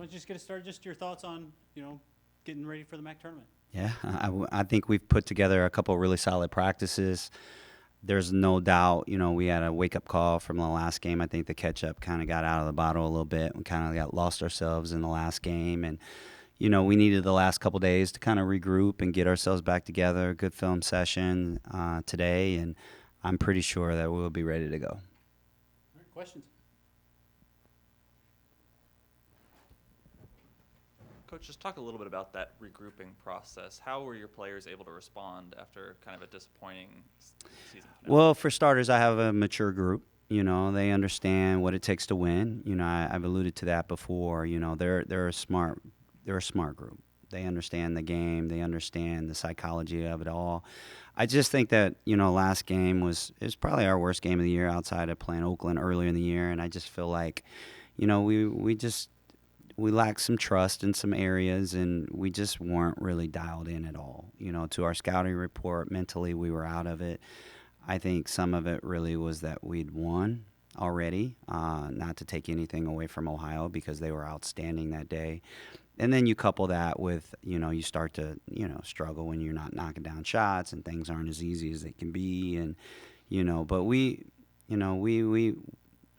why don't you just get us started? Just your thoughts on, getting ready for the MAC tournament. Yeah, I think we've put together a couple of really solid practices. There's no doubt, we had a wake-up call from the last game. I think the catch-up kind of got out of the bottle a little bit. We kind of got lost ourselves in the last game. And, we needed the last couple of days to kind of regroup and get ourselves back together. Good film session today, and I'm pretty sure that we'll be ready to go. All right, questions? Coach, just talk a little bit about that regrouping process. How were your players able to respond after kind of a disappointing season finale? Well, for starters, I have a mature group. They understand what it takes to win. I've alluded to that before. They're a smart group. They understand the game. They understand the psychology of it all. I just think that last game was probably our worst game of the year outside of playing Oakland earlier in the year, and I just feel like, we lacked some trust in some areas, and we just weren't really dialed in at all. To our scouting report, mentally we were out of it. I think some of it really was that we'd won already, not to take anything away from Ohio because they were outstanding that day. And then you couple that with, you start to, struggle when you're not knocking down shots and things aren't as easy as they can be. And, but we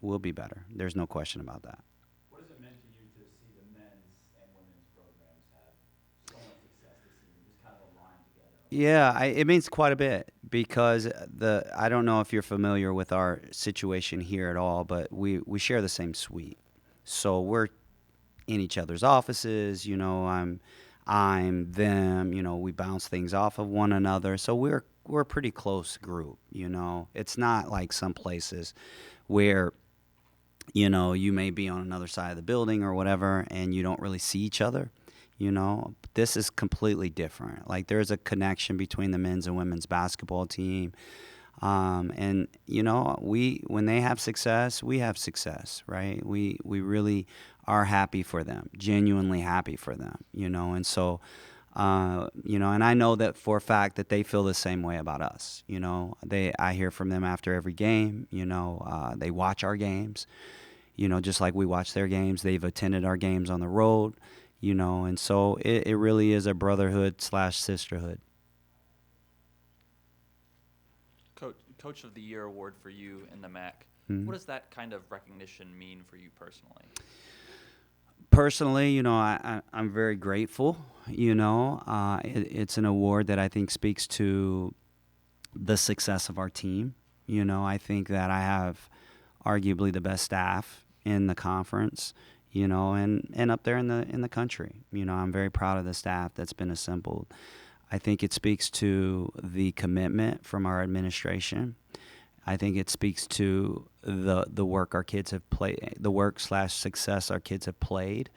will be better. There's no question about that. What has it meant to you to see the men's and women's programs have so much success this season, just kind of align together? Yeah, it means quite a bit because I don't know if you're familiar with our situation here at all, but we share the same suite. So we're in each other's offices, I'm them, we bounce things off of one another. So we're a pretty close group, It's not like some places where you may be on another side of the building or whatever and you don't really see each other. This is completely different. Like there's a connection between the men's and women's basketball team. And when they have success, we have success, right? We really are happy for them, genuinely happy for them, and so, and I know that for a fact that they feel the same way about us. I hear from them after every game, they watch our games, just like we watch their games. They've attended our games on the road, and so it really is a brotherhood/sisterhood. Coach of the Year award for you in the MAC. Mm-hmm. What does that kind of recognition mean for you personally? Personally, I'm very grateful. It's an award that I think speaks to the success of our team. I think that I have arguably the best staff in the conference, and up there in the country. I'm very proud of the staff that's been assembled. I think it speaks to the commitment from our administration. I think it speaks to the work our kids have played, the work/success our kids have played.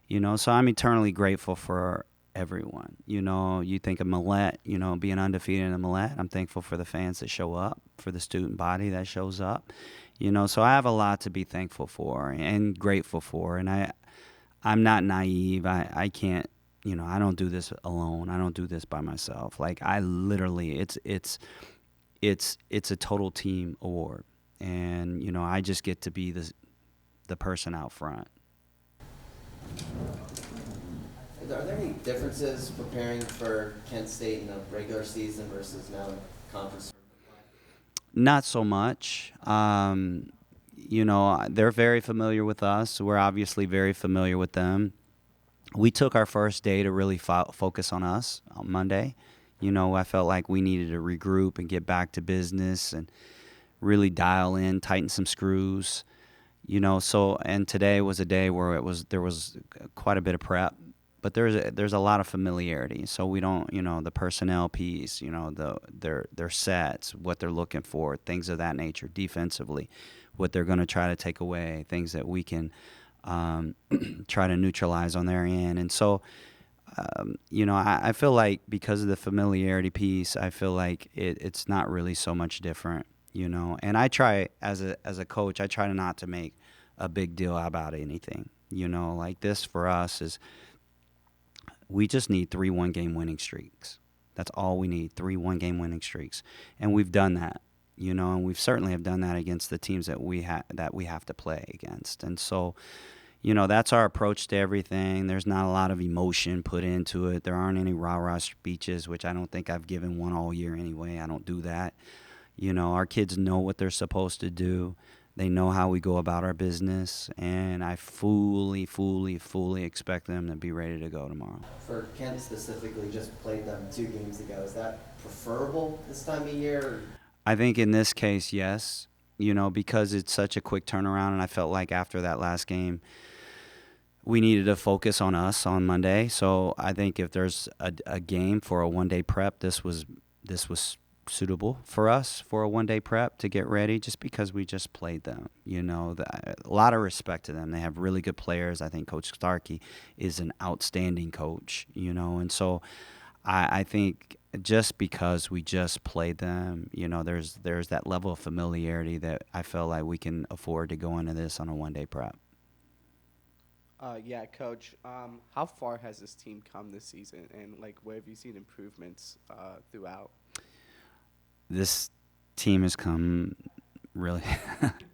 So I'm eternally grateful for everyone. You think of Millette, being undefeated in Millette. I'm thankful for the fans that show up, for the student body that shows up. So I have a lot to be thankful for and grateful for. And I'm not naive. I can't. I don't do this alone. I don't do this by myself. Like I literally, it's a total team award, and I just get to be the person out front. Are there any differences preparing for Kent State in the regular season versus now in conference play? Not so much. They're very familiar with us. We're obviously very familiar with them. We took our first day to really focus on us on Monday. I felt like we needed to regroup and get back to business and really dial in, tighten some screws. And today was a day where there was quite a bit of prep, but there's a lot of familiarity. So we don't, the personnel piece, their sets, what they're looking for, things of that nature, defensively, what they're going to try to take away, things that we can try to neutralize on their end. And so, I feel like because of the familiarity piece, I feel like it's not really so much different, And I try, as a coach, I try not to make a big deal about anything. Like this for us is we just need 3 one-game winning streaks. That's all we need, 3 one-game winning streaks. And we've done that, and we've certainly have done that against the teams that we have to play against. And so, that's our approach to everything. There's not a lot of emotion put into it. There aren't any rah-rah speeches, which I don't think I've given one all year anyway. I don't do that. Our kids know what they're supposed to do. They know how we go about our business, and I fully, fully, fully expect them to be ready to go tomorrow. For Kent specifically, just played them 2 games ago. Is that preferable this time of year? I think in this case, yes, because it's such a quick turnaround, and I felt like after that last game, we needed to focus on us on Monday. So I think if there's a game for a one-day prep, this was suitable for us for a one-day prep to get ready, just because we just played them. A lot of respect to them. They have really good players. I think Coach Starkey is an outstanding coach, and so I think just because we just played them, there's that level of familiarity that I feel like we can afford to go into this on a one-day prep. Yeah, Coach. How far has this team come this season, and where have you seen improvements throughout? This team has come really,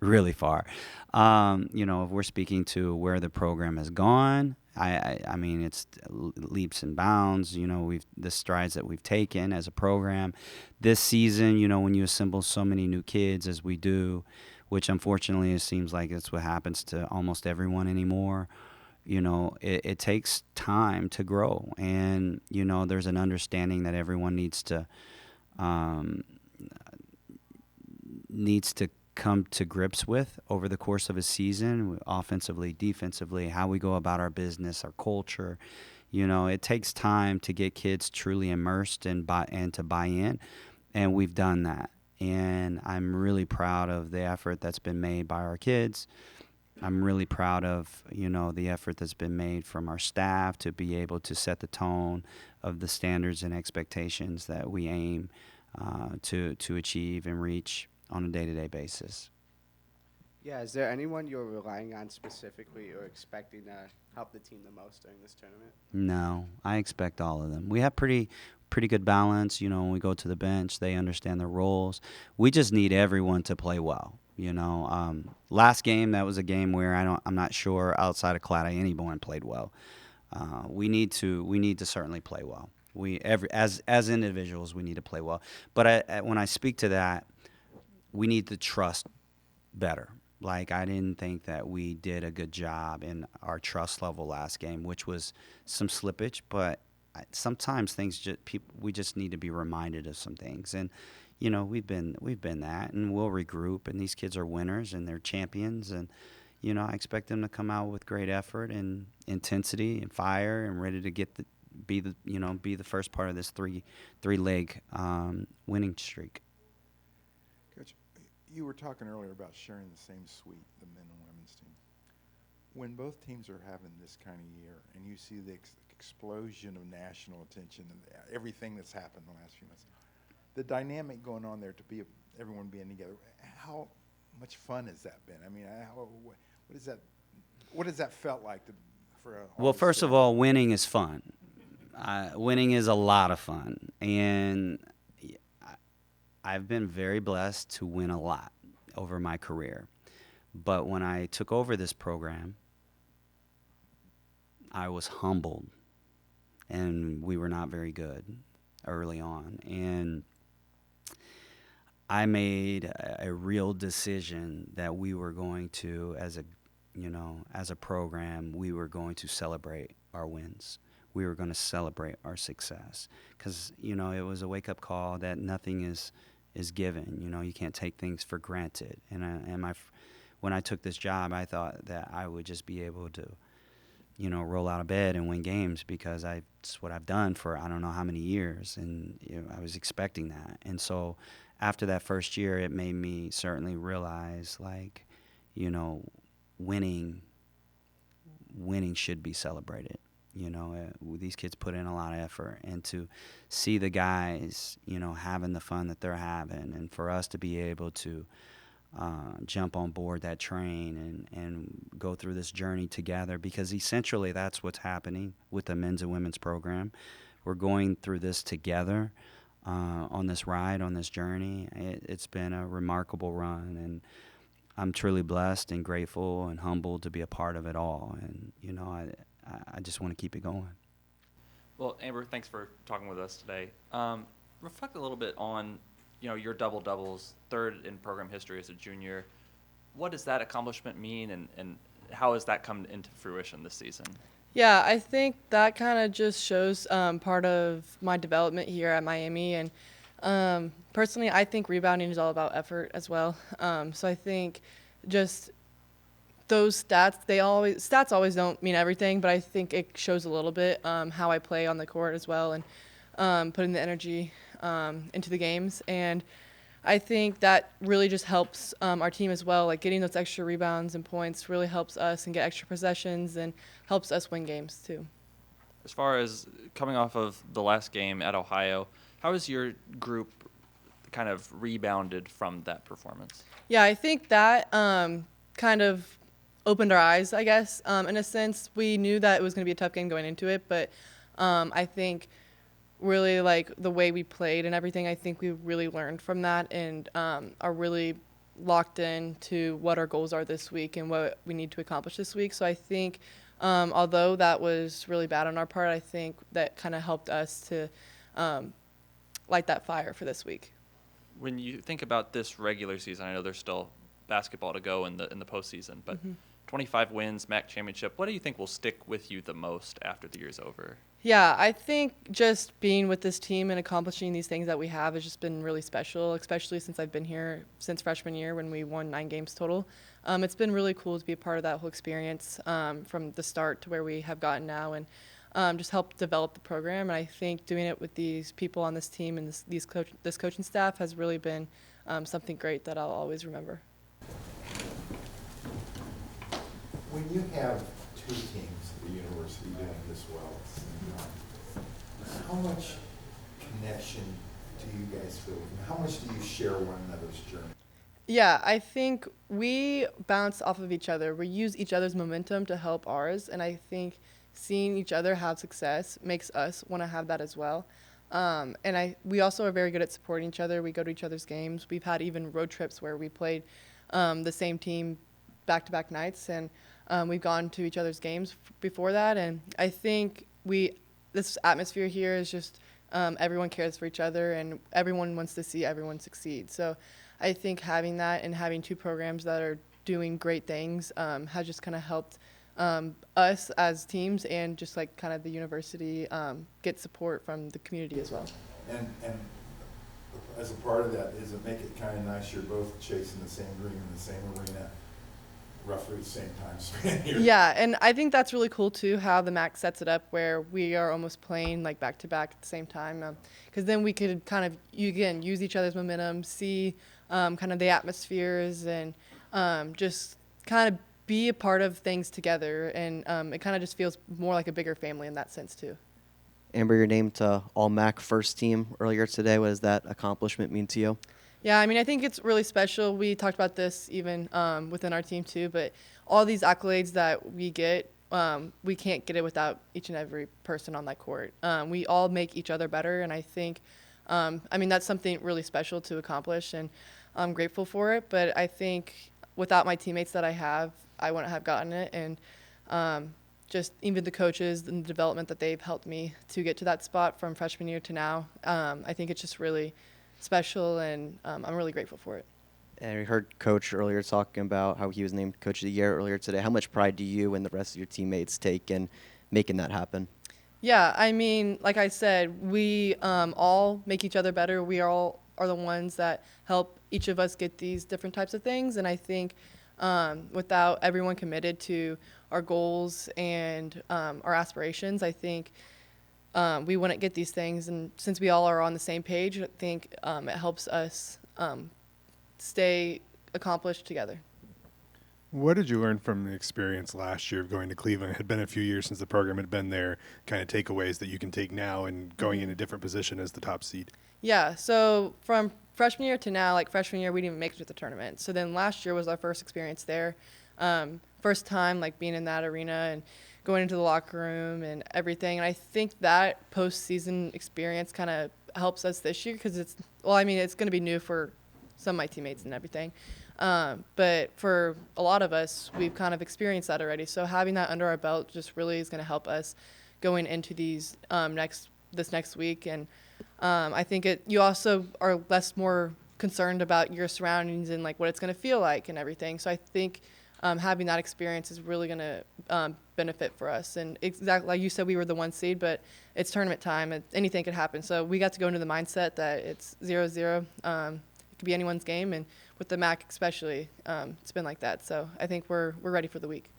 really far. If we're speaking to where the program has gone, I mean, it's leaps and bounds. The strides that we've taken as a program this season. When you assemble so many new kids as we do, which unfortunately it seems like it's what happens to almost everyone anymore. It takes time to grow, and there's an understanding that everyone needs to come to grips with over the course of a season, offensively, defensively, how we go about our business, our culture. It takes time to get kids truly immersed and to buy in, and we've done that. And I'm really proud of the effort that's been made by our kids. I'm really proud of, the effort that's been made from our staff to be able to set the tone of the standards and expectations that we aim to achieve and reach on a day-to-day basis. Yeah, is there anyone you're relying on specifically or expecting to help the team the most during this tournament? No, I expect all of them. We have pretty good balance. When we go to the bench, they understand their roles. We just need everyone to play well. Last game, that was a game where I'm not sure outside of Clada anyone played well. We need to certainly play well. As individuals, we need to play well. But when I speak to that, we need to trust better. I didn't think that we did a good job in our trust level last game, which was some slippage. But sometimes we just need to be reminded of some things. And we've been that, and we'll regroup. And these kids are winners, and they're champions. And I expect them to come out with great effort and intensity and fire, and ready to be the first part of this three-leg winning streak. Coach, you were talking earlier about sharing the same suite, the men and women's team. When both teams are having this kind of year, and you see the explosion of national attention and everything that's happened in the last few months, the dynamic going on there to be everyone being together, how much fun has that been? I mean, what has that felt like Well, first of all, winning is fun. Winning is a lot of fun, and I've been very blessed to win a lot over my career. But when I took over this program, I was humbled, and we were not very good early on. And I made a real decision that we were going to, as a program, we were going to celebrate our wins. We were going to celebrate our success, because it was a wake-up call that nothing is given. You can't take things for granted. When I took this job, I thought that I would just be able to, roll out of bed and win games, because it's what I've done for I don't know how many years, and I was expecting that. And so after that first year, it made me certainly realize, winning should be celebrated. These kids put in a lot of effort, and to see the guys, having the fun that they're having, and for us to be able to jump on board that train and go through this journey together, because essentially that's what's happening with the men's and women's program. We're going through this together on this ride, on this journey. It's been a remarkable run, and I'm truly blessed and grateful and humbled to be a part of it all. And, I just want to keep it going. Well, Amber, thanks for talking with us today. Reflect a little bit on, your double-doubles, third in program history as a junior. What does that accomplishment mean, and how has that come into fruition this season? Yeah, I think that kind of just shows part of my development here at Miami. And personally, I think rebounding is all about effort as well. So I think just those stats always don't mean everything, but I think it shows a little bit how I play on the court as well, and putting the energy into the games. And I think that really just helps our team as well. Like getting those extra rebounds and points really helps us and get extra possessions and helps us win games too. As far as coming off of the last game at Ohio, how has your group kind of rebounded from that performance? Yeah, I think that kind of opened our eyes, I guess. In a sense, we knew that it was going to be a tough game going into it, but I think really like the way we played and everything, I think we really learned from that and are really locked in to what our goals are this week and what we need to accomplish this week. So I think although that was really bad on our part, I think that kind of helped us to light that fire for this week. When you think about this regular season, I know there's still basketball to go in the postseason, but 25 wins, MAC championship, what do you think will stick with you the most after the year's over? Yeah, I think just being with this team and accomplishing these things that we have has just been really special, especially since I've been here since freshman year when we won 9 games total. It's been really cool to be a part of that whole experience from the start to where we have gotten now, and just help develop the program. And I think doing it with these people on this team and this coaching staff has really been something great that I'll always remember. When you have two teams at the university doing this well at the same time, how much connection do you guys feel? And how much do you share one another's journey? Yeah, I think we bounce off of each other. We use each other's momentum to help ours, and I think seeing each other have success makes us want to have that as well. And we also are very good at supporting each other. We go to each other's games. We've had even road trips where we played the same team back-to-back nights, and we've gone to each other's games before that. And I think this atmosphere here is just everyone cares for each other, and everyone wants to see everyone succeed. So I think having that and having two programs that are doing great things has just kind of helped us as teams and just like kind of the university get support from the community as well. And as a part of that, does it make it kind of nice you're both chasing the same dream in the same arena, roughly the same time span here? Yeah, and I think that's really cool too, how the MAC sets it up where we are almost playing like back to back at the same time, because then we could kind of use each other's momentum, see kind of the atmospheres, and just kind of be a part of things together, and it kind of just feels more like a bigger family in that sense too. Amber, you're named to All-MAC first team earlier today. What does that accomplishment mean to you? Yeah, I mean, I think it's really special. We talked about this even within our team too, but all these accolades that we get, we can't get it without each and every person on that court. We all make each other better, and I think, that's something really special to accomplish, and I'm grateful for it. But I think without my teammates that I have, I wouldn't have gotten it, and just even the coaches and the development that they've helped me to get to that spot from freshman year to now, I think it's just really special, and I'm really grateful for it. And we heard Coach earlier talking about how he was named Coach of the Year earlier today. How much pride do you and the rest of your teammates take in making that happen? Yeah, I mean, like I said, we all make each other better. We all are the ones that help each of us get these different types of things, and I think without everyone committed to our goals and our aspirations, I think we wouldn't get these things. And since we all are on the same page, I think it helps us stay accomplished together. What did you learn from the experience last year of going to Cleveland? It had been a few years since the program had been there, kind of takeaways that you can take now and going in a different position as the top seed? Yeah, so from freshman year to now, like freshman year, we didn't even make it to the tournament. So then last year was our first experience there. First time like being in that arena and going into the locker room and everything. And I think that postseason experience kind of helps us this year because it's going to be new for some of my teammates and everything. But for a lot of us, we've kind of experienced that already. So having that under our belt just really is going to help us going into these this next week. And I think you also are more concerned about your surroundings and like what it's going to feel like and everything. So I think having that experience is really going to benefit for us. And exactly like you said, we were the 1 seed, but it's tournament time and anything could happen. So we got to go into the mindset that it's 0-0. It could be anyone's game, and with the MAC especially, it's been like that. So I think we're ready for the week.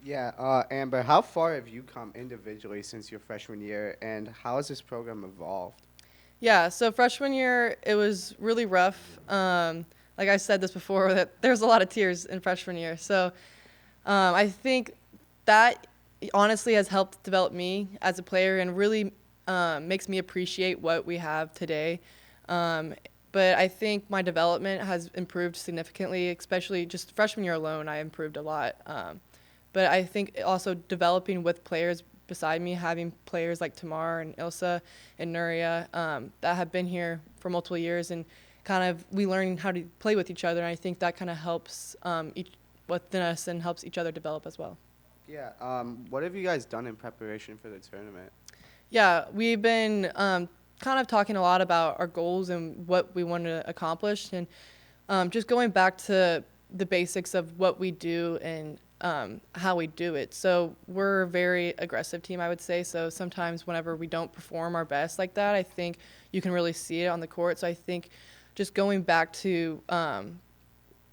Yeah, Amber, how far have you come individually since your freshman year, and how has this program evolved? Yeah, so freshman year, it was really rough. Like I said this before, that there was a lot of tears in freshman year. So I think that honestly has helped develop me as a player and really makes me appreciate what we have today. But I think my development has improved significantly, especially just freshman year alone, I improved a lot. But I think also developing with players beside me, having players like Tamar and Ilsa and Nuria that have been here for multiple years, and kind of we learn how to play with each other. And I think that kind of helps each within us and helps each other develop as well. Yeah, what have you guys done in preparation for the tournament? Yeah, we've been kind of talking a lot about our goals and what we want to accomplish, and just going back to the basics of what we do and how we do it. So we're a very aggressive team, I would say. So sometimes whenever we don't perform our best like that, I think you can really see it on the court. So I think just going back to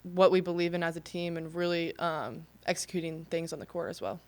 what we believe in as a team and really executing things on the court as well.